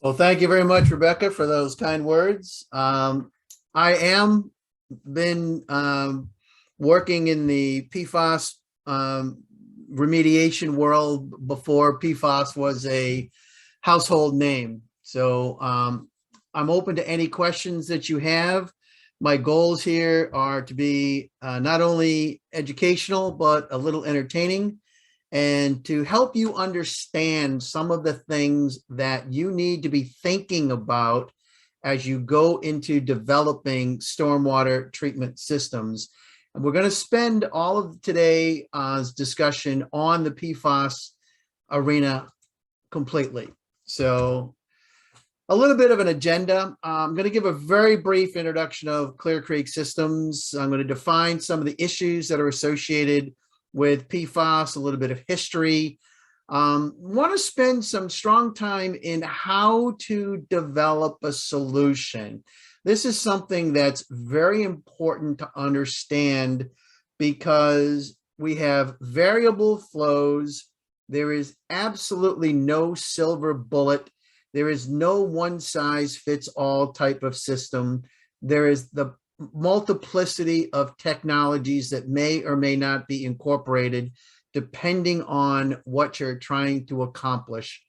Well, thank you very much, Rebecca, for those kind words. I am been working in the PFAS remediation world before PFAS was a household name. So I'm open to any questions that you have. My goals here are to be not only educational, but a little entertaining and to help you understand some of the things that you need to be thinking about as you go into developing stormwater treatment systems. And we're going to spend all of today's discussion on the PFAS arena completely. So a little bit of an agenda. I'm going to give a very brief introduction of Clear Creek Systems. I'm going to define some of the issues that are associated with PFAS, a little bit of history. Want to spend some strong time in how to develop a solution. This is something that's very important to understand because we have variable flows. There is absolutely no silver bullet. There is no one size fits all type of system. There is the multiplicity of technologies that may or may not be incorporated depending on what you're trying to accomplish.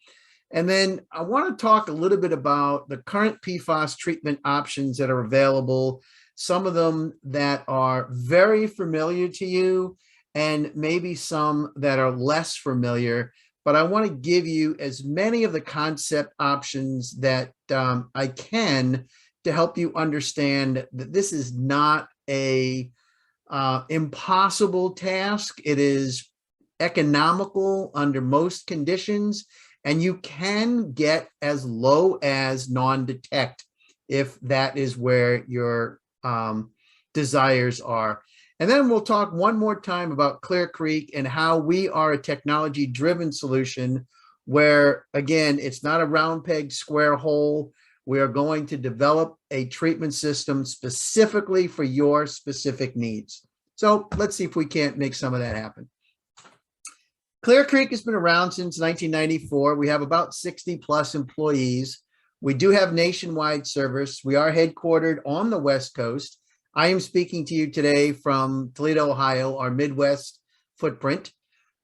And then I want to talk a little bit about the current PFAS treatment options that are available, some of them that are very familiar to you and maybe some that are less familiar. But I want to give you as many of the concept options that I can to help you understand that this is not a impossible task. It is economical under most conditions, and you can get as low as non-detect if that is where your desires are. And then we'll talk one more time about Clear Creek and how we are a technology-driven solution where, again, it's not a round peg, square hole. We are going to develop a treatment system specifically for your specific needs. So let's see if we can't make some of that happen. Clear Creek has been around since 1994. We have about 60 plus employees. We do have nationwide service. We are headquartered on the West Coast. I am speaking to you today from Toledo, Ohio, our Midwest footprint.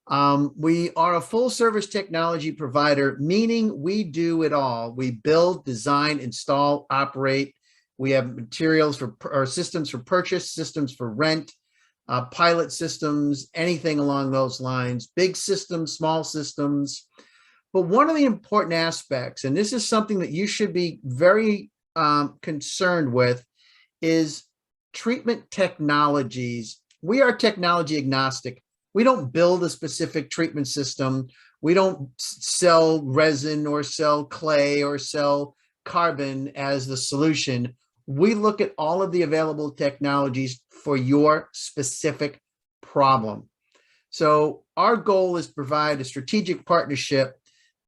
We are a full service technology provider, meaning we do it all. We build, design, install, operate. We have materials for or systems for purchase, systems for rent, pilot systems, anything along those lines, big systems, small systems. But one of the important aspects, and this is something that you should be very concerned with, is treatment technologies. We are technology agnostic. We don't build a specific treatment system. We don't sell resin or sell clay or sell carbon as the solution. We look at all of the available technologies for your specific problem. So our goal is to provide a strategic partnership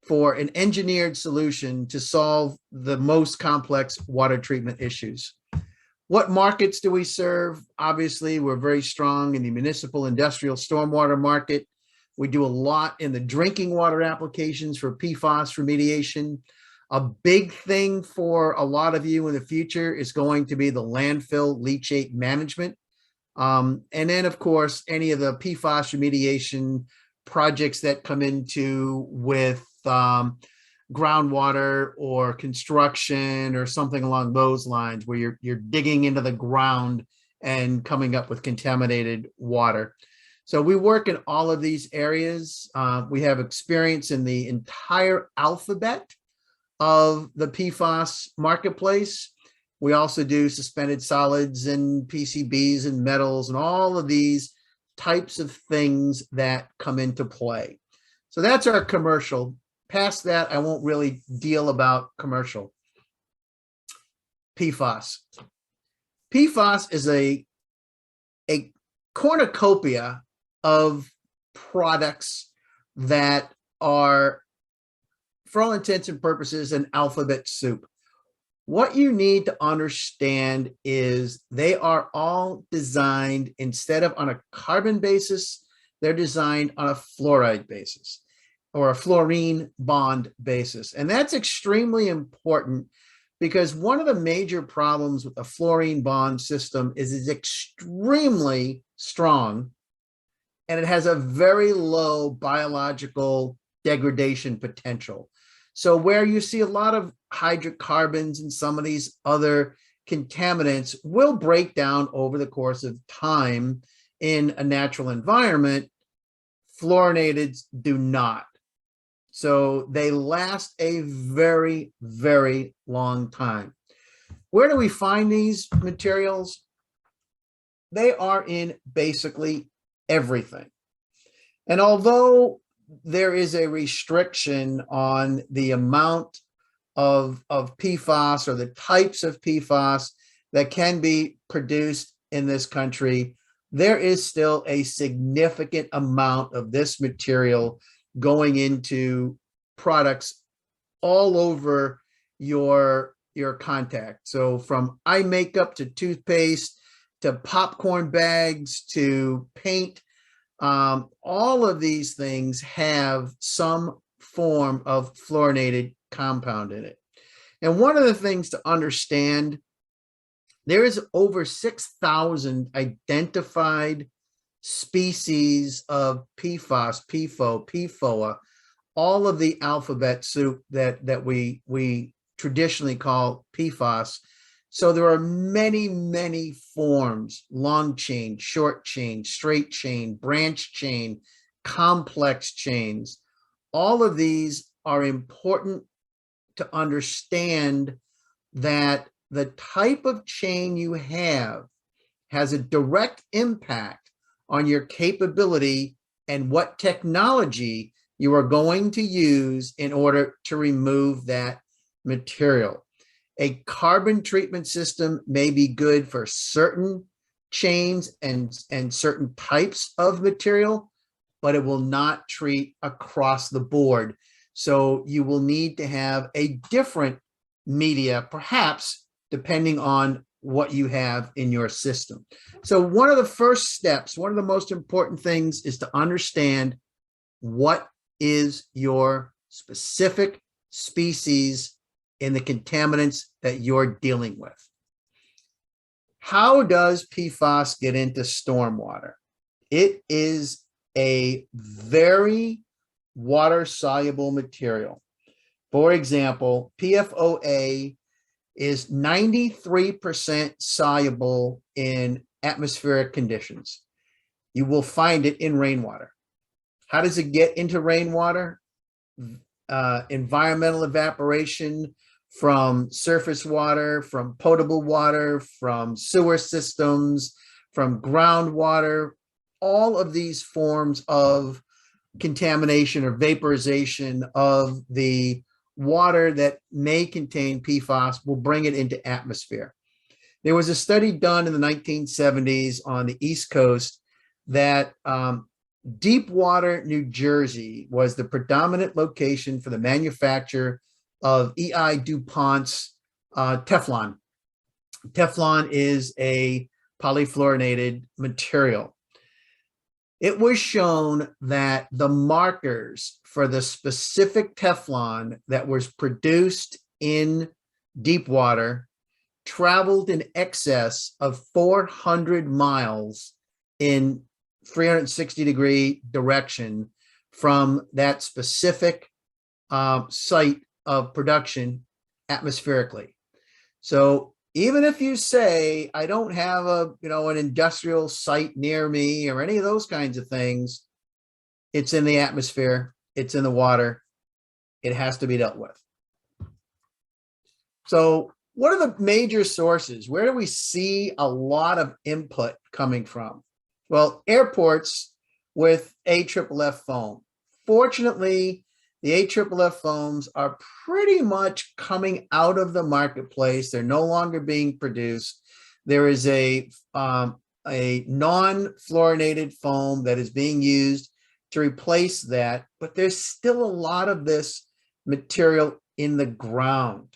for an engineered solution to solve the most complex water treatment issues. What markets do we serve? Obviously, we're very strong in the municipal, industrial, stormwater market. We do a lot in the drinking water applications for PFAS remediation. A big thing for a lot of you in the future is going to be the landfill leachate management. And then, of course, any of the PFAS remediation projects that come into with groundwater or construction or something along those lines where you're digging into the ground and coming up with contaminated water. So we work in all of these areas. We have experience in the entire alphabet of the PFAS marketplace. We also do suspended solids and PCBs and metals and all of these types of things that come into play. So that's our commercial. Past that, I won't really deal about commercial. PFAS. PFAS is a cornucopia of products that are, for all intents and purposes, an alphabet soup. What you need to understand is they are all designed, instead of on a carbon basis, they're designed on a fluoride basis. or a fluorine bond basis. And that's extremely important because one of the major problems with the fluorine bond system is it's extremely strong and it has a very low biological degradation potential. So where you see a lot of hydrocarbons and some of these other contaminants will break down over the course of time in a natural environment, fluorinateds do not. So they last a very, very long time. Where do we find these materials? They are in basically everything. And although there is a restriction on the amount of PFAS or the types of PFAS that can be produced in this country, there is still a significant amount of this material going into products all over your contact. So from eye makeup to toothpaste to popcorn bags to paint, all of these things have some form of fluorinated compound in it. And one of the things to understand, there is over 6,000 identified species of PFAS, PFO, PFOA, all of the alphabet soup that we traditionally call PFAS. So there are many, many forms: long chain, short chain, straight chain, branch chain, complex chains. All of these are important to understand that the type of chain you have has a direct impact on your capability and what technology you are going to use in order to remove that material. A carbon treatment system may be good for certain chains and certain types of material, but it will not treat across the board. So you will need to have a different media, perhaps depending on what you have in your system. So one of the first steps, one of the most important things is to understand what is your specific species in the contaminants that you're dealing with. How does PFAS get into stormwater? It is a very water-soluble material. For example, PFOA is 93% soluble in atmospheric conditions. You will find it in rainwater. How does it get into rainwater? Environmental evaporation from surface water, from potable water, from sewer systems, from groundwater. All of these forms of contamination or vaporization of the water that may contain PFAS will bring it into atmosphere. There was a study done in the 1970s on the East Coast that Deepwater, New Jersey was the predominant location for the manufacture of E.I. DuPont's Teflon. Teflon is a polyfluorinated material. It was shown that the markers for the specific Teflon that was produced in Deepwater traveled in excess of 400 miles in 360-degree direction from that specific site of production atmospherically. So even if you say, I don't have an industrial site near me or any of those kinds of things, it's in the atmosphere, it's in the water, it has to be dealt with. So what are the major sources? Where do we see a lot of input coming from? Well, airports with AFFF foam. Fortunately, the AFFF foams are pretty much coming out of the marketplace. They're no longer being produced. There is a non-fluorinated foam that is being used to replace that, but there's still a lot of this material in the ground.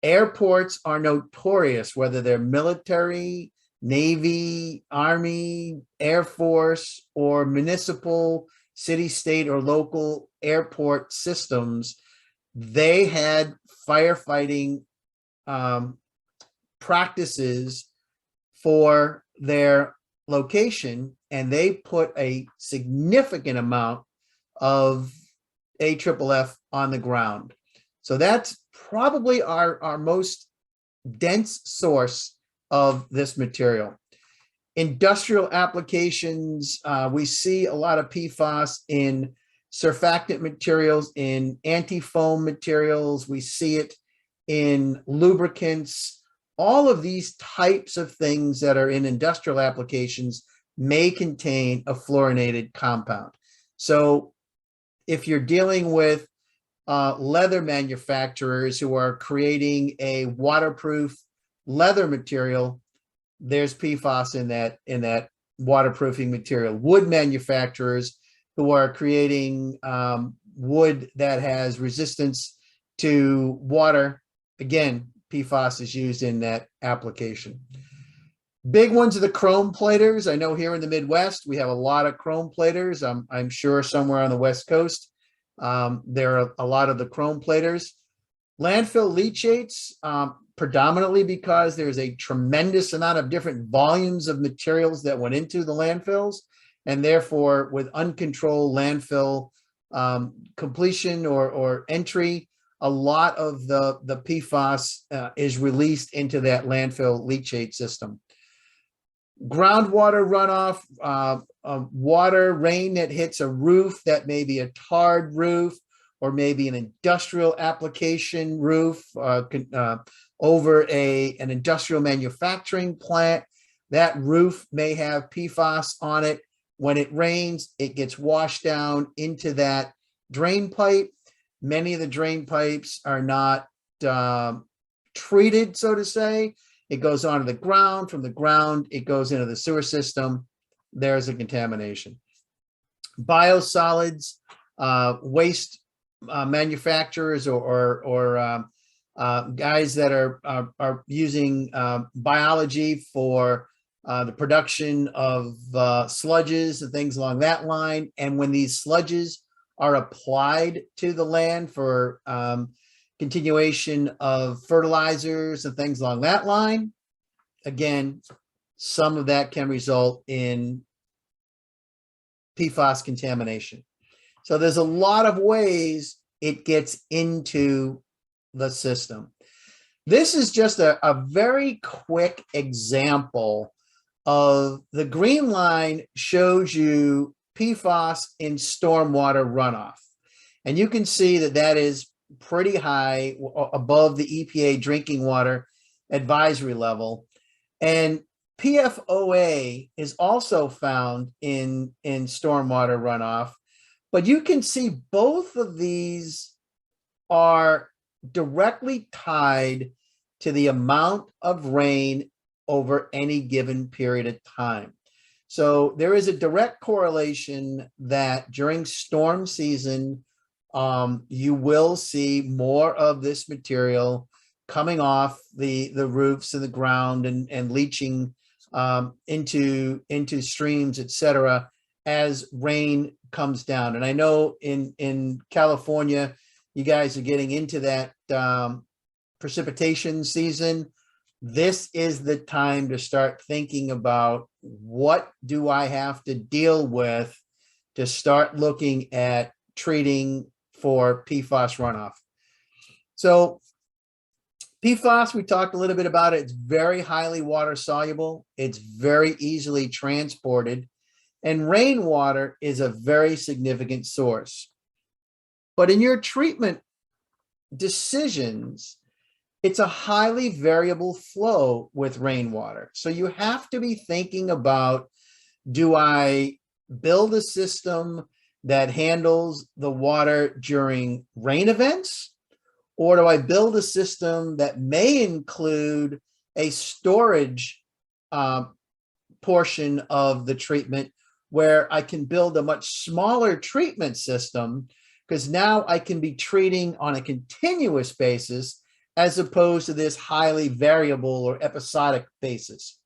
Airports are notorious, whether they're military, Navy, Army, Air Force, or municipal city, state, or local airport systems, they had firefighting practices for their location, and they put a significant amount of AFFF on the ground. So that's probably our most dense source of this material. Industrial applications, we see a lot of PFAS in surfactant materials, in anti-foam materials. We see it in lubricants. All of these types of things that are in industrial applications may contain a fluorinated compound. So if you're dealing with leather manufacturers who are creating a waterproof leather material, there's PFAS in that waterproofing material. Wood manufacturers who are creating wood that has resistance to water, again, PFAS is used in that application. Big ones are the chrome platers. I know here in the Midwest, we have a lot of chrome platers. I'm sure somewhere on the West Coast, there are a lot of the chrome platers. Landfill leachates, predominantly because there's a tremendous amount of different volumes of materials that went into the landfills. And therefore, with uncontrolled landfill completion or entry, a lot of the PFAS is released into that landfill leachate system. Groundwater runoff, water, rain that hits a roof that may be a tarred roof or maybe an industrial application roof over an industrial manufacturing plant. That roof may have PFAS on it. When it rains, it gets washed down into that drain pipe. Many of the drain pipes are not treated, so to say. It goes onto the ground. From the ground, it goes into the sewer system. There's a contamination. Biosolids, waste manufacturers or guys that are using biology for the production of sludges and things along that line. And when these sludges are applied to the land for continuation of fertilizers and things along that line, again, some of that can result in PFAS contamination. So there's a lot of ways it gets into the system. This is just a very quick example of the green line shows you PFAS in stormwater runoff. And you can see that that is pretty high, above the EPA drinking water advisory level. And PFOA is also found in stormwater runoff. But you can see both of these are directly tied to the amount of rain over any given period of time. So there is a direct correlation that during storm season, you will see more of this material coming off the roofs and the ground and leaching into streams, etc., as rain comes down. And I know in California, you guys are getting into that precipitation season. This is the time to start thinking about, what do I have to deal with to start looking at treating for PFAS runoff. So PFAS, we talked a little bit about it. It's very highly water soluble. It's very easily transported. And rainwater is a very significant source. But in your treatment decisions, it's a highly variable flow with rainwater. So you have to be thinking about, do I build a system that handles the water during rain events? Or do I build a system that may include a storage portion of the treatment, where I can build a much smaller treatment system, because now I can be treating on a continuous basis as opposed to this highly variable or episodic basis.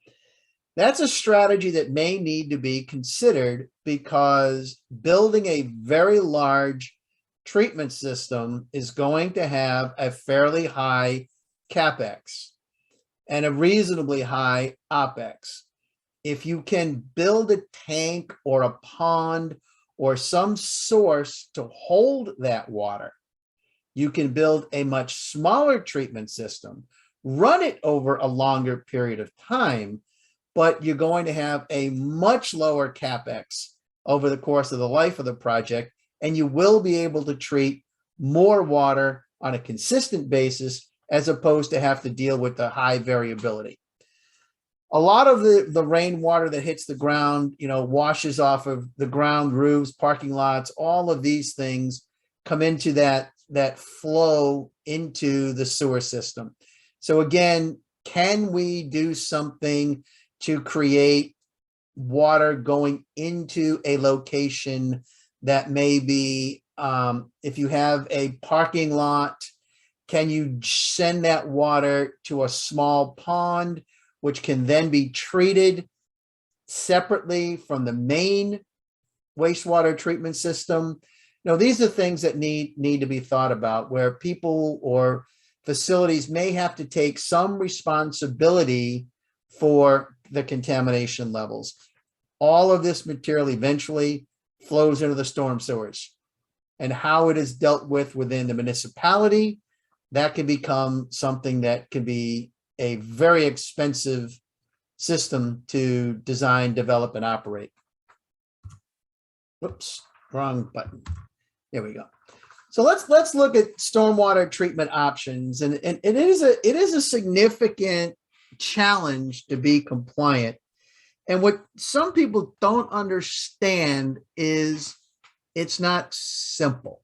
That's a strategy that may need to be considered because building a very large treatment system is going to have a fairly high CapEx and a reasonably high OpEx. If you can build a tank or a pond or some source to hold that water, you can build a much smaller treatment system, run it over a longer period of time, but you're going to have a much lower CapEx over the course of the life of the project, and you will be able to treat more water on a consistent basis as opposed to have to deal with the high variability. A lot of the rainwater that hits the ground, washes off of the ground, roofs, parking lots, all of these things come into that flow into the sewer system. So again, can we do something to create water going into a location that may be, if you have a parking lot, can you send that water to a small pond, which can then be treated separately from the main wastewater treatment system? These are things that need to be thought about, where people or facilities may have to take some responsibility for the contamination levels. All of this material eventually flows into the storm sewers, and how it is dealt with within the municipality, that can become something that can be a very expensive system to design, develop, and operate. Whoops, wrong button. There we go. So let's look at stormwater treatment options, and it is a significant challenge to be compliant. And what some people don't understand is it's not simple.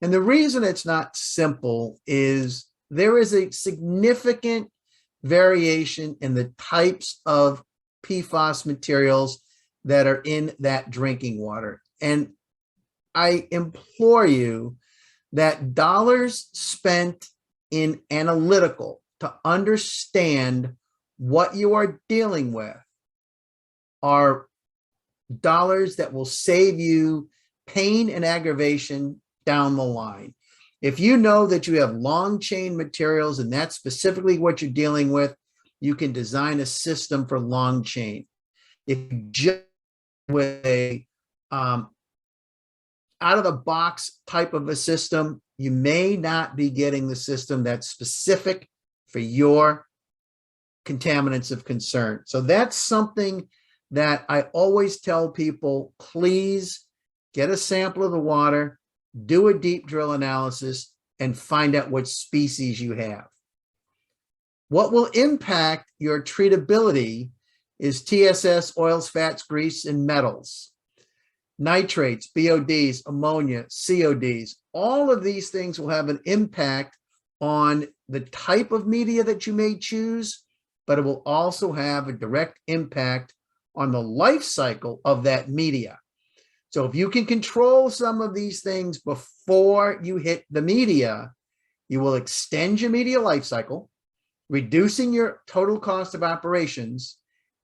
And the reason it's not simple is there is a significant variation in the types of PFAS materials that are in that drinking water. And I implore you that dollars spent in analytical to understand what you are dealing with are dollars that will save you pain and aggravation down the line. If you know that you have long chain materials and that's specifically what you're dealing with, you can design a system for long chain. If you just with a out of the box type of a system, you may not be getting the system that's specific for your contaminants of concern. So that's something that I always tell people, please get a sample of the water, do a deep drill analysis, and find out what species you have. What will impact your treatability is TSS, oils, fats, grease, and metals, nitrates, BODs, ammonia, CODs. All of these things will have an impact on the type of media that you may choose, but it will also have a direct impact on the life cycle of that media. So if you can control some of these things before you hit the media, you will extend your media life cycle, reducing your total cost of operations,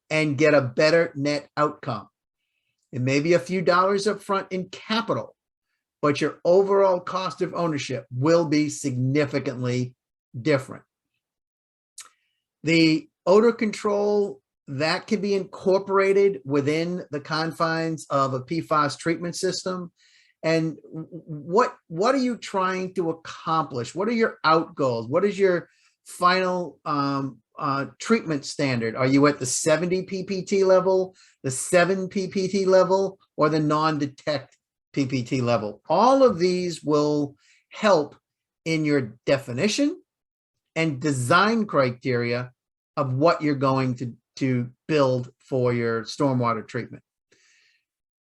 and get a better net outcome. It may be a few dollars up front in capital, but your overall cost of ownership will be significantly different. The odor control, that can be incorporated within the confines of a PFAS treatment system. And what are you trying to accomplish? What are your outgoals? What is your final treatment standard? Are you at the 70 PPT level, the 7 PPT level, or the non-detect PPT level? All of these will help in your definition and design criteria of what you're going to build for your stormwater treatment.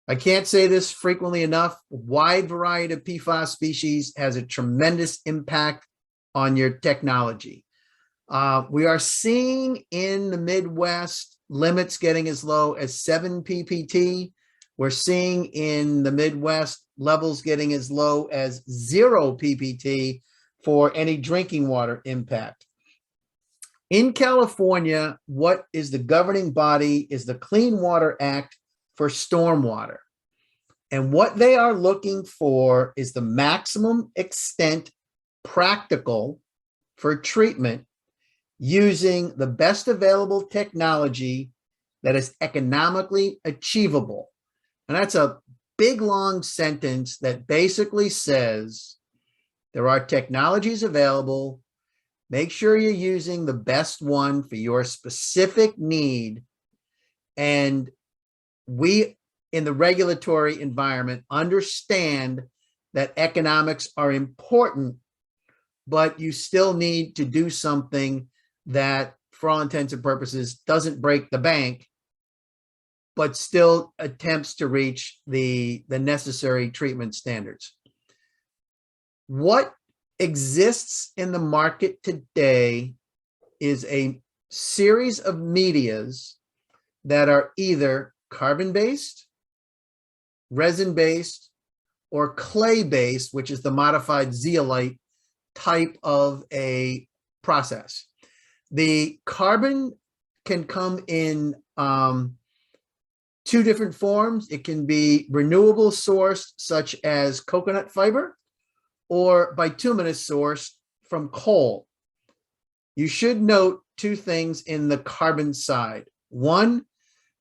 I can't say this frequently enough. A wide variety of PFAS species has a tremendous impact on your technology. We are seeing in the Midwest limits getting as low as 7 PPT. We're seeing in the Midwest levels getting as low as 0 PPT for any drinking water impact. In California, what is the governing body is the Clean Water Act for stormwater. And what they are looking for is the maximum extent practical for treatment using the best available technology that is economically achievable. And that's a big, long sentence that basically says there are technologies available. Make sure you're using the best one for your specific need. And we, in the regulatory environment, understand that economics are important, but you still need to do something that, for all intents and purposes, doesn't break the bank, but still attempts to reach the necessary treatment standards. What exists in the market today is a series of medias that are either carbon-based, resin-based, or clay-based, which is the modified zeolite type of a process. The carbon can come in two different forms. It can be renewable sourced, such as coconut fiber, or bituminous sourced from coal. You should note two things in the carbon side. One,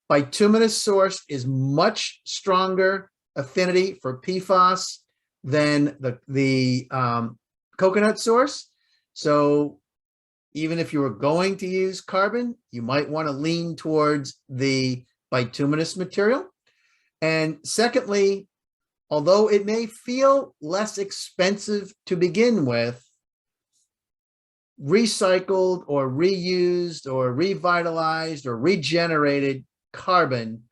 bituminous source is much stronger affinity for PFAS than the coconut source. So even if you were going to use carbon, you might want to lean towards the bituminous material. And secondly, although it may feel less expensive to begin with, recycled or reused or revitalized or regenerated carbon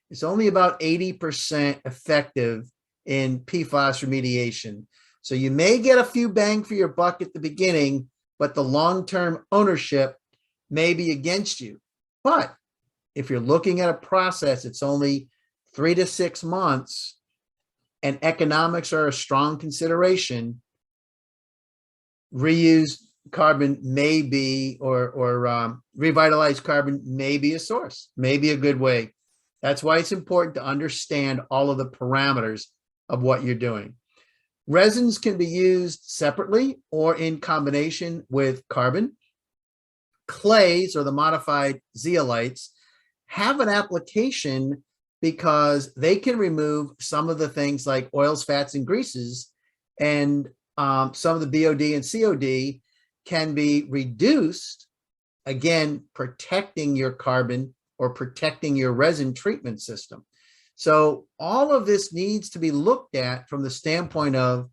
is only about 80% effective in PFAS remediation. So you may get a few bang for your buck at the beginning, but the long-term ownership may be against you. But if you're looking at a process, it's only 3 to 6 months, and economics are a strong consideration, reused carbon may be, or revitalized carbon may be a source, may be a good way. That's why it's important to understand all of the parameters of what you're doing. Resins can be used separately or in combination with carbon. Clays, or the modified zeolites, have an application because they can remove some of the things like oils, fats, and greases, and some of the BOD and COD can be reduced, again, protecting your carbon or protecting your resin treatment system. So all of this needs to be looked at from the standpoint of,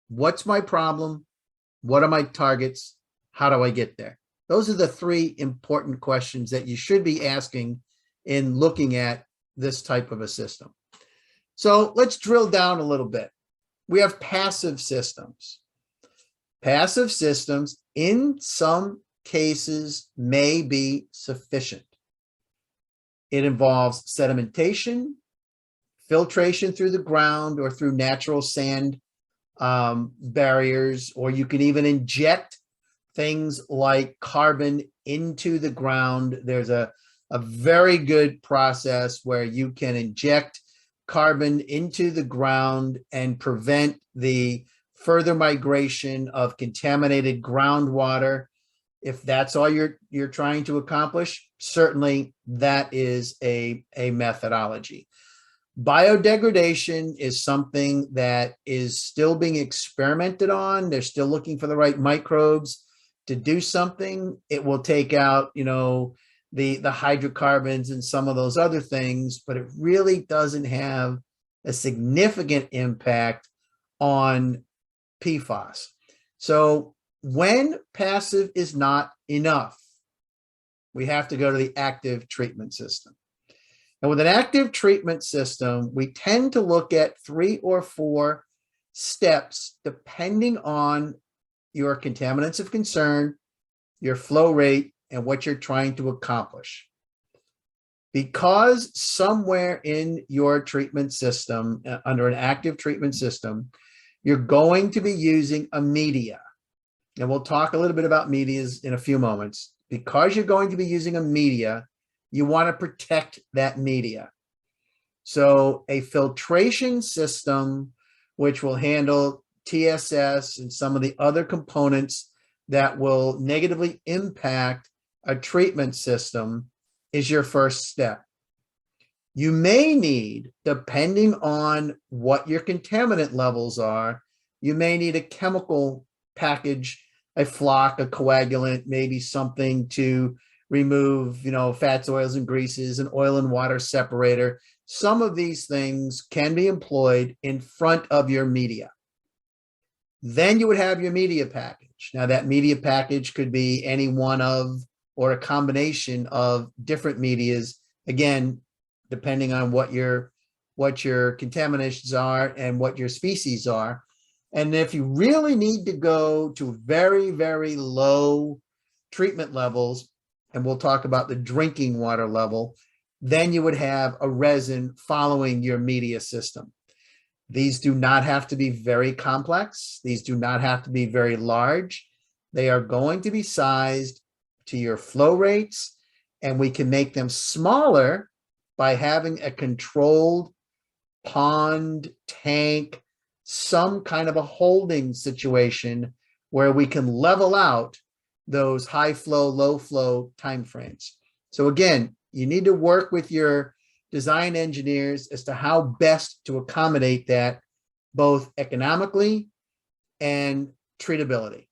what's my problem? What are my targets? How do I get there? Those are the three important questions that you should be asking in looking at this type of a system. So let's drill down a little bit. We have passive systems. Passive systems, in some cases, may be sufficient. It involves sedimentation, filtration through the ground or through natural sand barriers, or you can even inject things like carbon into the ground. There's a very good process where you can inject carbon into the ground and prevent the further migration of contaminated groundwater. If that's all you're trying to accomplish, certainly that is a methodology. Biodegradation is something that is still being experimented on. They're still looking for the right microbes to do something. It will take out, the hydrocarbons and some of those other things, but it really doesn't have a significant impact on PFAS. So when passive is not enough, we have to go to the active treatment system. And with an active treatment system, we tend to look at 3 or 4 steps depending on your contaminants of concern, your flow rate, and what you're trying to accomplish. Because somewhere in your treatment system, under an active treatment system, you're going to be using a media. and we'll talk a little bit about medias in a few moments, because you're going to be using a media, you want to protect that media. So a filtration system, which will handle TSS and some of the other components that will negatively impact a treatment system, is your first step. You may need, depending on what your contaminant levels are, you may need a chemical package, a flock, a coagulant, maybe something to remove, fats, oils, and greases, an oil and water separator. Some of these things can be employed in front of your media. Then you would have your media package. Now, that media package could be any one of, or a combination of different medias, again, depending on what your contaminations are and what your species are. And if you really need to go to very, very low treatment levels, and we'll talk about the drinking water level, then you would have a resin following your media system. These do not have to be very complex. These do not have to be very large. They are going to be sized to your flow rates, and we can make them smaller by having a controlled pond, tank, some kind of a holding situation where we can level out those high flow, low flow timeframes. So again, you need to work with your design engineers as to how best to accommodate that, both economically and treatability.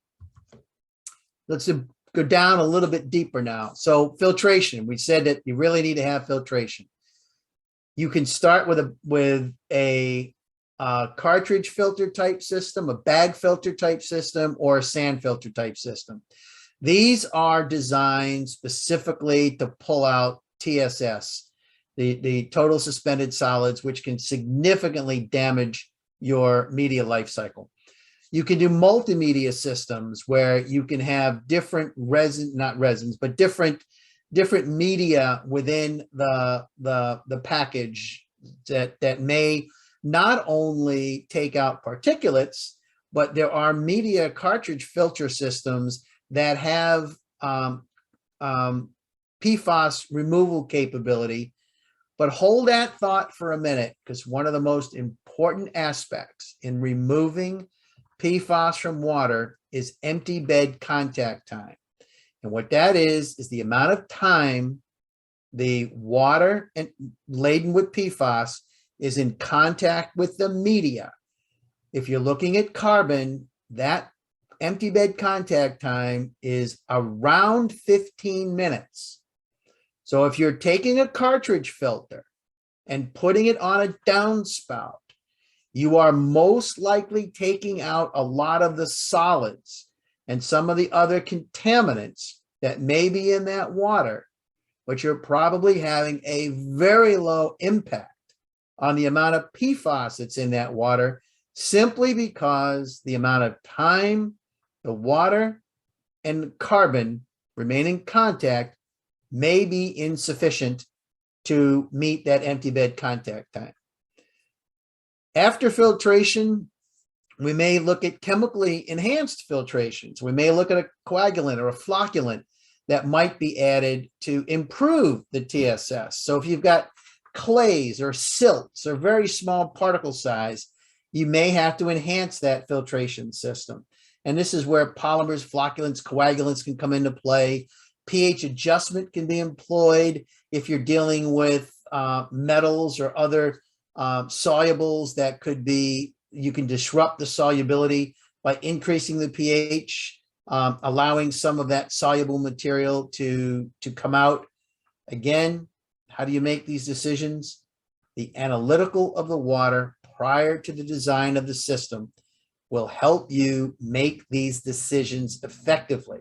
Let's go down a little bit deeper now. So filtration, we said that you really need to have filtration. You can start with a cartridge filter type system, a bag filter type system, or a sand filter type system. These are designed specifically to pull out TSS, the total suspended solids, which can significantly damage your media life cycle. You can do multimedia systems where you can have different different media within the package that may not only take out particulates, but there are media cartridge filter systems that have PFAS removal capability. But hold that thought for a minute, because one of the most important aspects in removing PFAS from water is empty bed contact time. And what that is the amount of time the water laden with PFAS is in contact with the media. If you're looking at carbon, that empty bed contact time is around 15 minutes. So if you're taking a cartridge filter and putting it on a downspout, you are most likely taking out a lot of the solids and some of the other contaminants that may be in that water, but you're probably having a very low impact on the amount of PFAS that's in that water, simply because the amount of time the water and carbon remain in contact may be insufficient to meet that empty bed contact time. After filtration, we may look at chemically enhanced filtrations. We may look at a coagulant or a flocculant that might be added to improve the TSS. So if you've got clays or silts or very small particle size, you may have to enhance that filtration system. And this is where polymers, flocculants, coagulants can come into play. pH adjustment can be employed if you're dealing with metals or other solubles that could be, you can disrupt the solubility by increasing the pH, allowing some of that soluble material to come out. Again, how do you make these decisions? The analytical of the water prior to the design of the system will help you make these decisions effectively.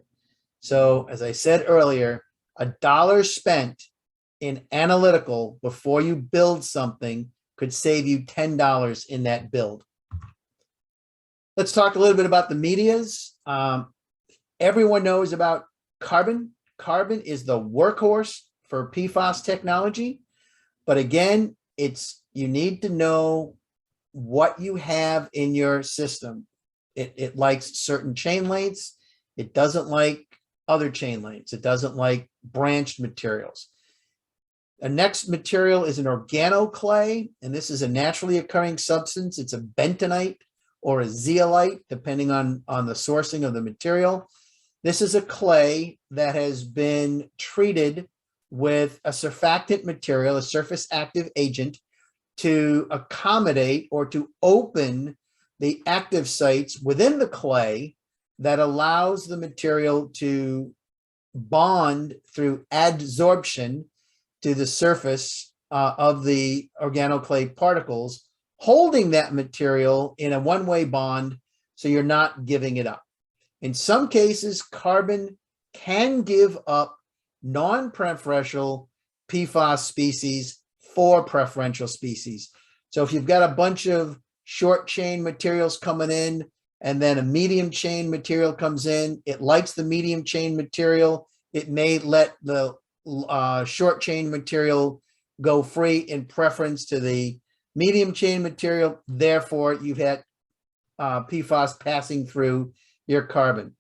So as I said earlier, $1 spent in analytical before you build something could save you $10 in that build. Let's talk a little bit about the medias. Everyone knows about carbon. Carbon is the workhorse for PFAS technology. But again, you need to know what you have in your system. It likes certain chain lengths. It doesn't like other chain links. It doesn't like branched materials. The next material is an organoclay, and this is a naturally occurring substance. It's a bentonite or a zeolite, depending on the sourcing of the material. This is a clay that has been treated with a surfactant material, a surface active agent, to accommodate or to open the active sites within the clay that allows the material to bond through adsorption to the surface of the organoclay particles, holding that material in a one-way bond so you're not giving it up. In some cases, carbon can give up non-preferential PFAS species for preferential species. So if you've got a bunch of short chain materials coming in and then a medium chain material comes in, it likes the medium chain material. It may let the short chain material go free in preference to the medium chain material. Therefore, you've had PFAS passing through your carbon.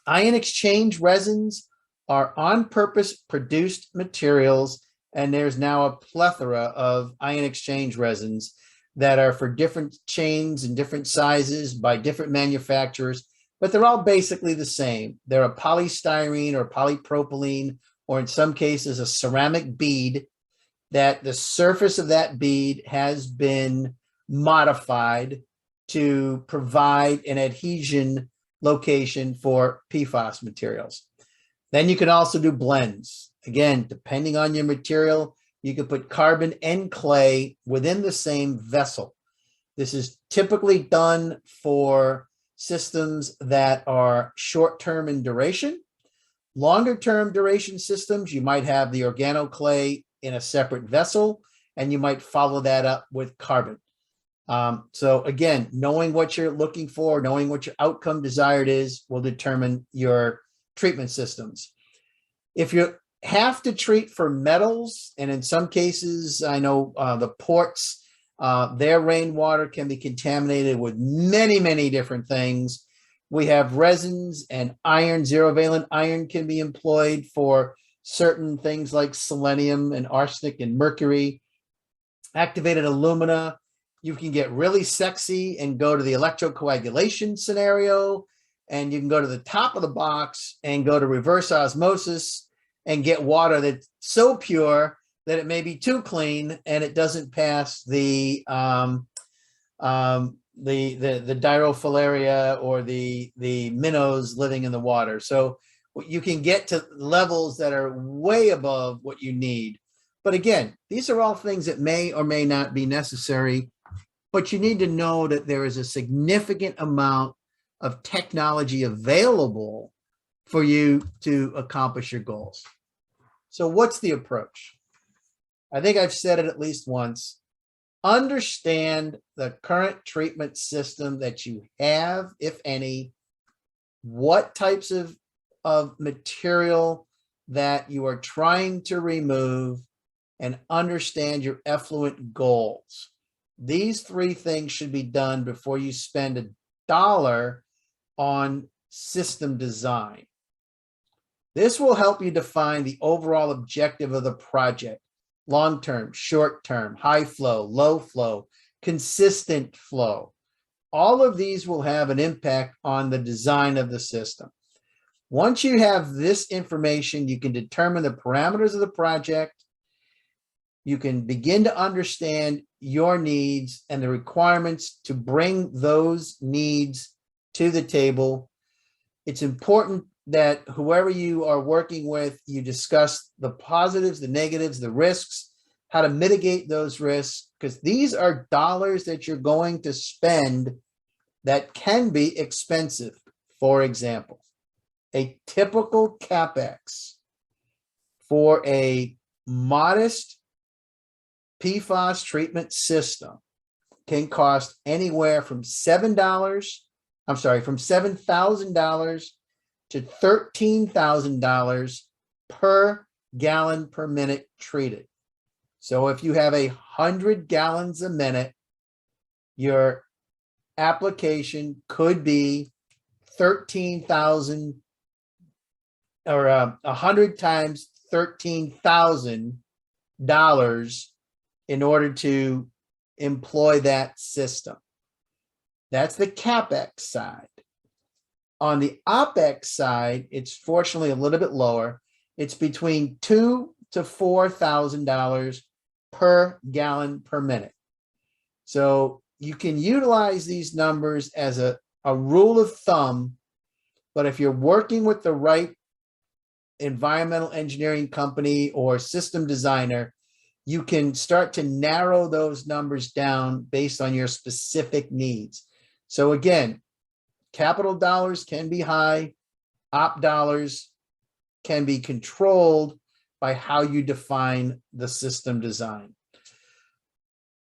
Ion exchange resins are on purpose produced materials, and there's now a plethora of ion exchange resins that are for different chains and different sizes by different manufacturers, but they're all basically the same. They're a polystyrene or polypropylene, or in some cases, a ceramic bead that the surface of that bead has been modified to provide an adhesion location for PFAS materials. Then you can also do blends. Again, depending on your material, you can put carbon and clay within the same vessel. This is typically done for systems that are short-term in duration. Longer-term duration systems, you might have the organoclay in a separate vessel, and you might follow that up with carbon. So again, knowing what you're looking for, knowing what your outcome desired is, will determine your treatment systems. If you have to treat for metals, and in some cases, I know the ports, their rainwater can be contaminated with many, many different things. We have resins and iron, zero valent iron can be employed for certain things like selenium and arsenic and mercury. Activated alumina, you can get really sexy and go to the electrocoagulation scenario, and you can go to the top of the box and go to reverse osmosis and get water that's so pure that it may be too clean and it doesn't pass the dirofilaria or the minnows living in the water. So you can get to levels that are way above what you need. But again, these are all things that may or may not be necessary, but you need to know that there is a significant amount of technology available for you to accomplish your goals. So what's the approach? I think I've said it at least once. Understand the current treatment system that you have, if any, what types of material that you are trying to remove, and understand your effluent goals. These three things should be done before you spend $1 on system design. This will help you define the overall objective of the project: long-term, short-term, high flow, low flow, consistent flow. All of these will have an impact on the design of the system. Once you have this information, you can determine the parameters of the project. You can begin to understand your needs and the requirements to bring those needs to the table. It's important that whoever you are working with, you discuss the positives, the negatives, the risks, how to mitigate those risks, because these are dollars that you're going to spend that can be expensive. For example, a typical CapEx for a modest PFAS treatment system can cost anywhere from $7,000 to $13,000 per gallon per minute treated. So if you have 100 gallons a minute, your application could be $13,000 or 100 times $13,000 in order to employ that system. That's the CapEx side. On the OpEx side, it's fortunately a little bit lower. It's between $2,000 to $4,000 per gallon per minute. So you can utilize these numbers as a rule of thumb, but if you're working with the right environmental engineering company or system designer, you can start to narrow those numbers down based on your specific needs. So again, capital dollars can be high, op dollars can be controlled by how you define the system design.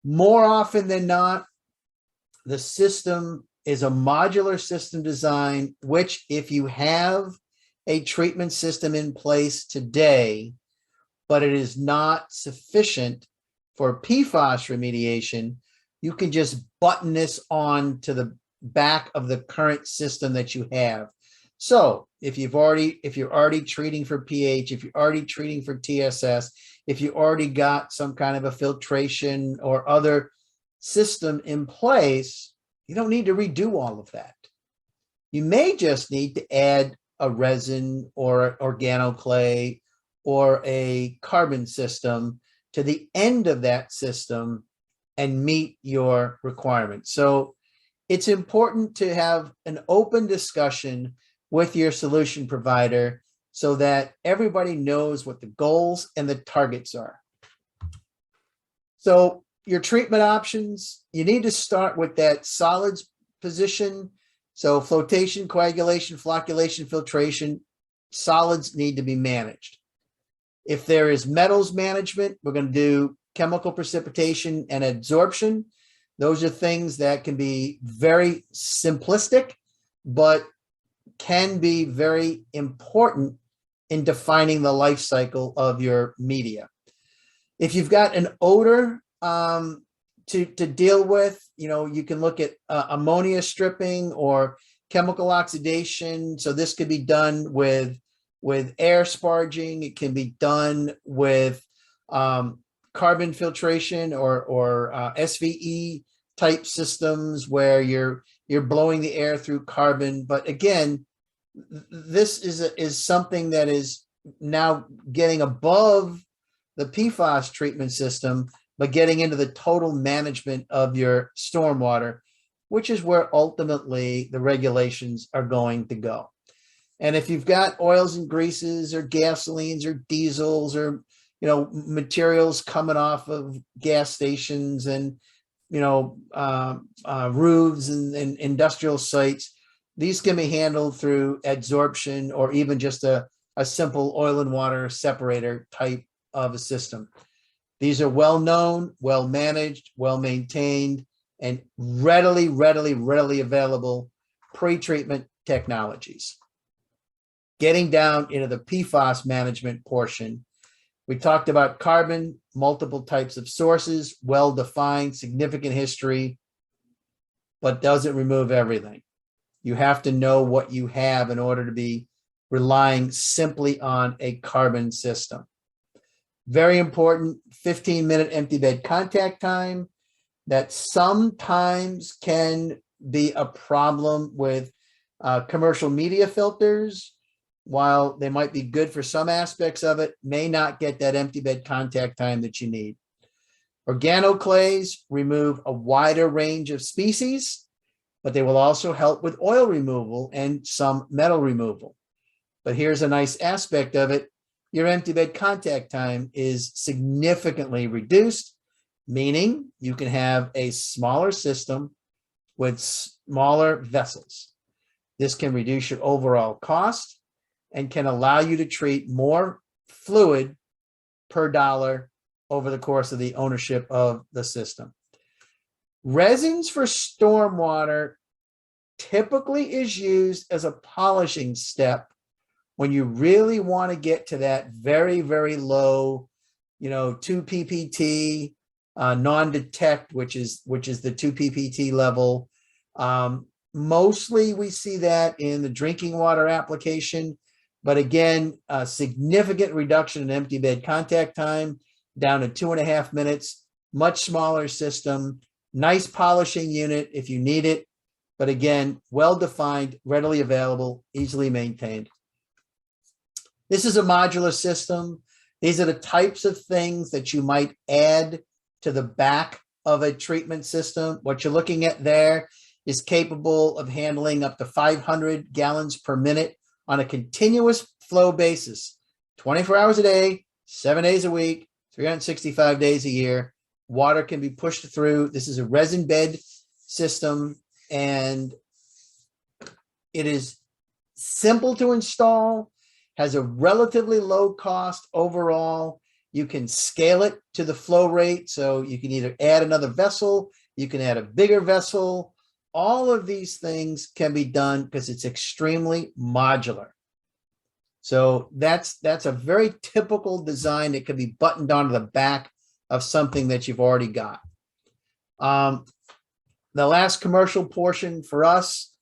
More often than not, the system is a modular system design, which if you have a treatment system in place today, but it is not sufficient for PFAS remediation, you can just button this on to the back of the current system that you have. So if you're already treating for pH, if you're already treating for TSS, if you already got some kind of a filtration or other system in place, you don't need to redo all of that. You may just need to add a resin or organoclay or a carbon system to the end of that system and meet your requirements. So it's important to have an open discussion with your solution provider so that everybody knows what the goals and the targets are. So your treatment options, you need to start with that solids position. So flotation, coagulation, flocculation, filtration, solids need to be managed. If there is metals management, we're going to do chemical precipitation and adsorption. Those are things that can be very simplistic, but can be very important in defining the life cycle of your media. If you've got an odor to deal with, you can look at ammonia stripping or chemical oxidation. So this could be done with air sparging. It can be done with carbon filtration or SVE type systems where you're blowing the air through carbon. But again, this is something that is now getting above the PFAS treatment system, but getting into the total management of your stormwater, which is where ultimately the regulations are going to go. And if you've got oils and greases or gasolines or diesels or materials coming off of gas stations and roofs and industrial sites, these can be handled through adsorption or even just a simple oil and water separator type of a system. These are well known, well managed, well maintained, and readily available pre-treatment technologies. Getting down into the PFAS management portion, we talked about carbon, multiple types of sources, well-defined, significant history, but doesn't remove everything. You have to know what you have in order to be relying simply on a carbon system. Very important, 15-minute empty bed contact time. That sometimes can be a problem with commercial media filters. While they might be good for some aspects of it, may not get that empty bed contact time that you need. Organoclays remove a wider range of species, but they will also help with oil removal and some metal removal. But here's a nice aspect of it. Your empty bed contact time is significantly reduced, meaning you can have a smaller system with smaller vessels. This can reduce your overall cost and can allow you to treat more fluid per dollar over the course of the ownership of the system. Resins for stormwater typically is used as a polishing step when you really want to get to that very low, 2 ppt non-detect, which is the 2 ppt level. Mostly we see that in the drinking water application, but again, a significant reduction in empty bed contact time down to 2.5 minutes, much smaller system, nice polishing unit if you need it. But again, well-defined, readily available, easily maintained. This is a modular system. These are the types of things that you might add to the back of a treatment system. What you're looking at there is capable of handling up to 500 gallons per minute on a continuous flow basis, 24 hours a day, 7 days a week, 365 days a year. Water can be pushed through. This is a resin bed system, and it is simple to install, has a relatively low cost overall. You can scale it to the flow rate, so you can either add another vessel, you can add a bigger vessel. All of these things can be done because it's extremely modular. So that's a very typical design that can be buttoned onto the back of something that you've already got. The last commercial portion for us,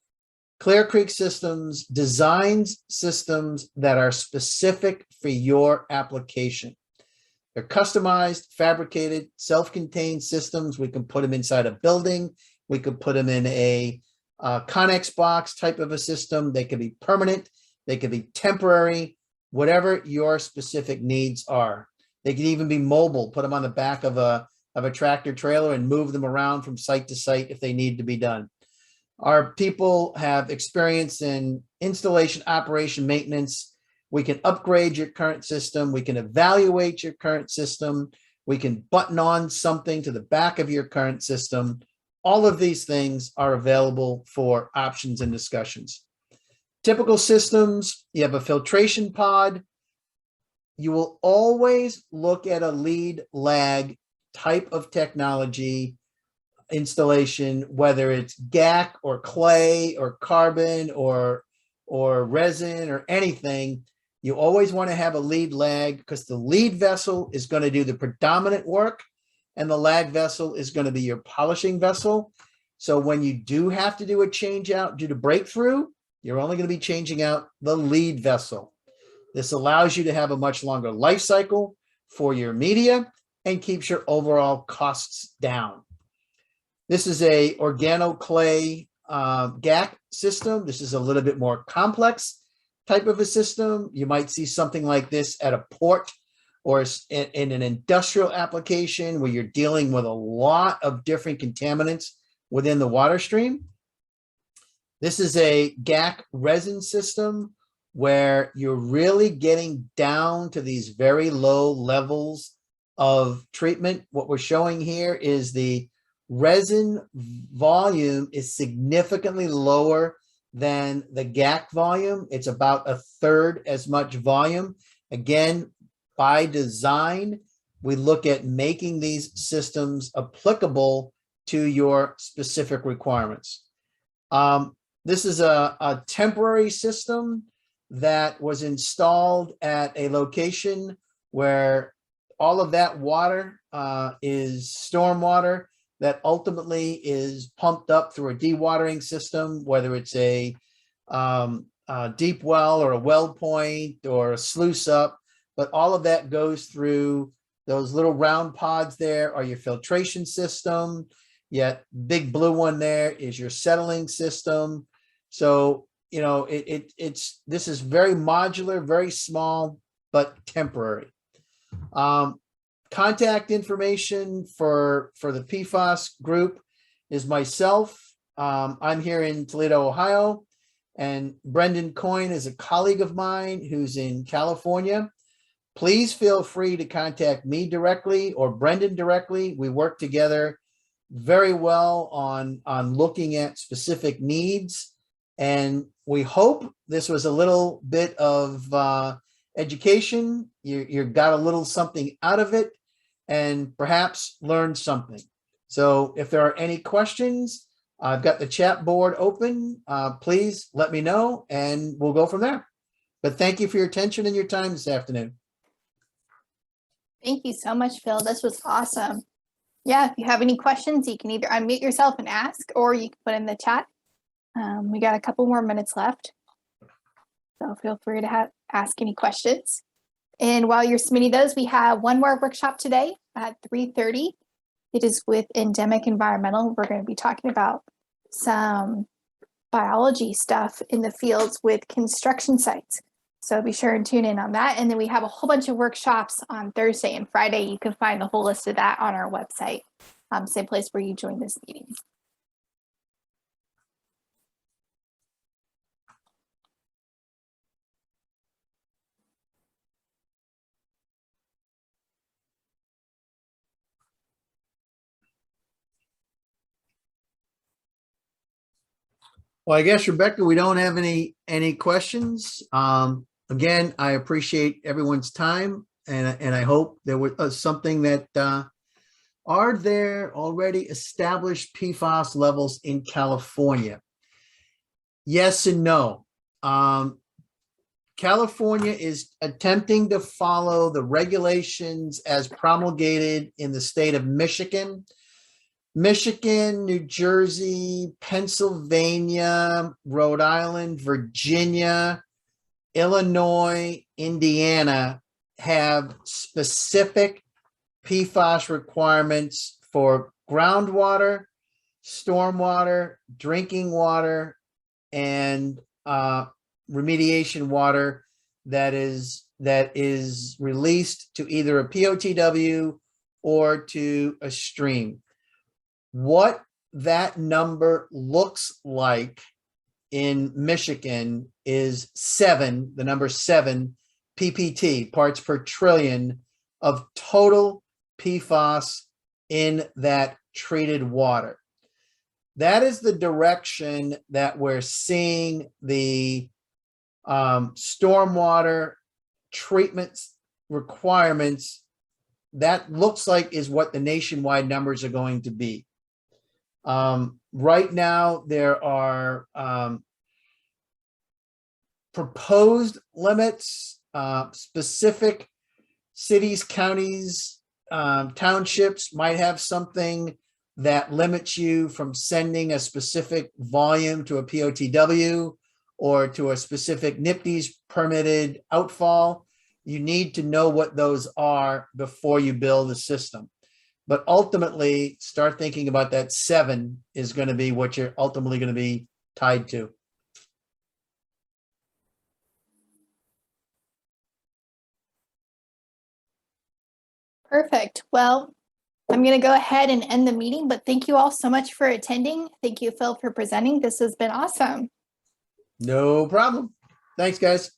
Clear Creek Systems designs systems that are specific for your application. They're customized, fabricated, self-contained systems. We can put them inside a building. We could put them in a Connex box type of a system. They could be permanent. They could be temporary, whatever your specific needs are. They could even be mobile, put them on the back of a tractor trailer and move them around from site to site if they need to be done. Our people have experience in installation, operation, maintenance. We can upgrade your current system. We can evaluate your current system. We can button on something to the back of your current system. All of these things are available for options and discussions. Typical systems, you have a filtration pod. You will always look at a lead lag type of technology installation, whether it's GAC or clay or carbon or resin or anything. You always want to have a lead lag because the lead vessel is going to do the predominant work and the lag vessel is going to be your polishing vessel. So when you do have to do a change out due to breakthrough, you're only going to be changing out the lead vessel. This allows you to have a much longer life cycle for your media and keeps your overall costs down. This is a Organoclay GAC system. This is a little bit more complex type of a system. You might see something like this at a port or in an industrial application where you're dealing with a lot of different contaminants within the water stream. This is a GAC resin system where you're really getting down to these very low levels of treatment. What we're showing here is the resin volume is significantly lower than the GAC volume. It's about 1/3 as much volume. Again, by design, we look at making these systems applicable to your specific requirements. This is a temporary system that was installed at a location where all of that water is stormwater that ultimately is pumped up through a dewatering system, whether it's a deep well or a well point or a sluice up, but all of that goes through those little round pods there are your filtration system. Yet big blue one there is your settling system. So, you know, this is very modular, very small, but temporary. Contact information for the PFAS group is myself. I'm here in Toledo, Ohio, and Brendan Coyne is a colleague of mine who's in California. Please feel free to contact me directly or Brendan directly. We work together very well on looking at specific needs. And we hope this was a little bit of education. You got a little something out of it and perhaps learned something. So if there are any questions, I've got the chat board open. Please let me know and we'll go from there. But thank you for your attention and your time this afternoon. Thank you so much, Phil. This was awesome. Yeah, if you have any questions, you can either unmute yourself and ask, or you can put in the chat. We got a couple more minutes left, so feel free to ask any questions. And while you're submitting those, we have one more workshop today at 3:30. It is with Endemic Environmental. We're going to be talking about some biology stuff in the fields with construction sites. So be sure and tune in on that. And then we have a whole bunch of workshops on Thursday and Friday. You can find the whole list of that on our website, same place where you join this meeting. Well, I guess, Rebecca, we don't have any questions. Again, I appreciate everyone's time, and I hope there was something that are there already established PFAS levels in California? Yes and no. California is attempting to follow the regulations as promulgated in the state of Michigan. Michigan, New Jersey, Pennsylvania, Rhode Island, Virginia, Illinois, Indiana have specific PFAS requirements for groundwater, stormwater, drinking water, and remediation water that is released to either a POTW or to a stream. What that number looks like in Michigan is 7, the number 7 PPT, parts per trillion, of total PFAS in that treated water. That is the direction that we're seeing the stormwater treatment requirements. That looks like is what the nationwide numbers are going to be. Right now, there are proposed limits, specific cities, counties, townships might have something that limits you from sending a specific volume to a POTW or to a specific NIPD's permitted outfall. You need to know what those are before you build a system. But ultimately, start thinking about that 7 is going to be what you're ultimately going to be tied to. Perfect. Well, I'm going to go ahead and end the meeting, but thank you all so much for attending. Thank you, Phil, for presenting. This has been awesome. No problem. Thanks, guys.